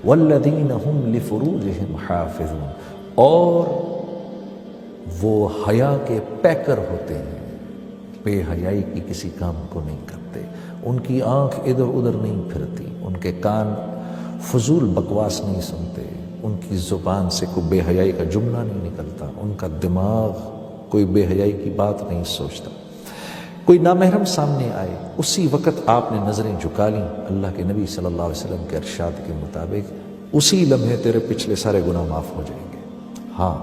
والذین هم لفروجہم حافظون، اور وہ حیا کے پیکر ہوتے ہیں، بے حیائی کی کسی کام کو نہیں کرتے، ان کی آنکھ ادھر ادھر نہیں پھرتی، ان کے کان فضول بکواس نہیں سنتے، ان کی زبان سے کوئی بے حیائی کا جملہ نہیں نکلتا، ان کا دماغ کوئی بے حیائی کی بات نہیں سوچتا۔ کوئی نامحرم سامنے آئے، اسی وقت آپ نے نظریں جھکا لیں، اللہ کے نبی صلی اللہ علیہ وسلم کے ارشاد کے مطابق اسی لمحے تیرے پچھلے سارے گناہ معاف ہو جائیں گے۔ ہاں،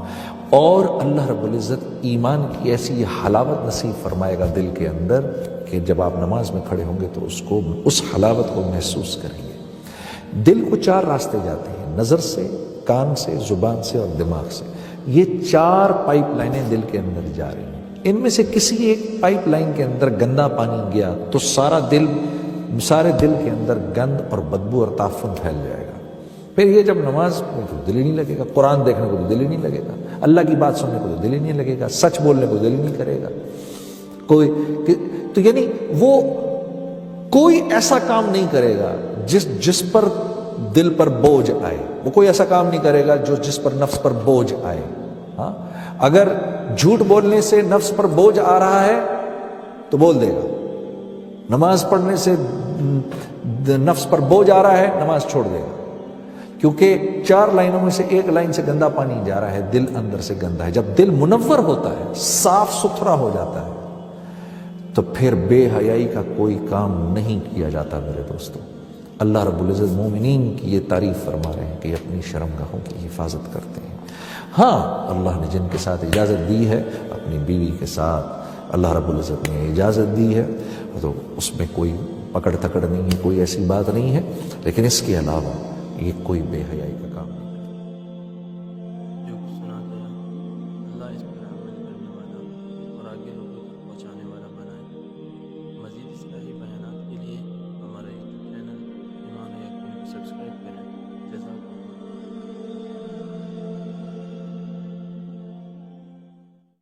اور اللہ رب العزت ایمان کی ایسی حلاوت نصیب فرمائے گا دل کے اندر کہ جب آپ نماز میں کھڑے ہوں گے تو اس حلاوت کو محسوس کریں گے۔ دل کو 4 راستے جاتے ہیں، نظر سے، کان سے، زبان سے اور دماغ سے۔ یہ 4 پائپ لائنیں دل کے اندر جا رہی ہیں، ان میں سے کسی ایک پائپ لائن کے اندر گندا پانی گیا تو سارے دل کے اندر گند اور بدبو اور تعفن پھیل جائے گا۔ پھر یہ جب نماز میں تو دل ہی نہیں لگے گا، قرآن دیکھنے کو تو دل ہی نہیں لگے گا، اللہ کی بات سننے کو تو دل ہی نہیں لگے گا، سچ بولنے کو دل ہی نہیں کرے گا تو یعنی وہ کوئی ایسا کام نہیں کرے گا جس پر دل پر بوجھ آئے، وہ کوئی ایسا کام نہیں کرے گا جس پر نفس پر بوجھ آئے۔ ہاں، اگر جھوٹ بولنے سے نفس پر بوجھ آ رہا ہے تو بول دے گا، نماز پڑھنے سے نفس پر بوجھ آ رہا ہے نماز چھوڑ دے گا، کیونکہ 4 لائنوں میں سے ایک لائن سے گندا پانی جا رہا ہے، دل اندر سے گندا ہے۔ جب دل منور ہوتا ہے، صاف ستھرا ہو جاتا ہے، تو پھر بے حیائی کا کوئی کام نہیں کیا جاتا میرے دوستو۔ اللہ رب العزت مومنین کی یہ تعریف فرما رہے ہیں کہ اپنی شرمگاہوں کی حفاظت کرتے ہیں۔ ہاں، اللہ نے جن کے ساتھ اجازت دی ہے، اپنی بیوی کے ساتھ اللہ رب العزت نے اجازت دی ہے، تو اس میں کوئی پکڑ تکڑ نہیں ہے، کوئی ایسی بات نہیں ہے، لیکن اس کے علاوہ یہ کوئی بے حیائی کا کام نہیں۔ جو کچھ سنا گیا اللہ اس پر عمل کرنے والا اور آگے لوگوں تک پہنچانے والا بنائے۔ مزید اصلاحی بیانات کے لیے ہمارا یوٹیوب چینل ایمان و یقین کو سبسکرائب کریں۔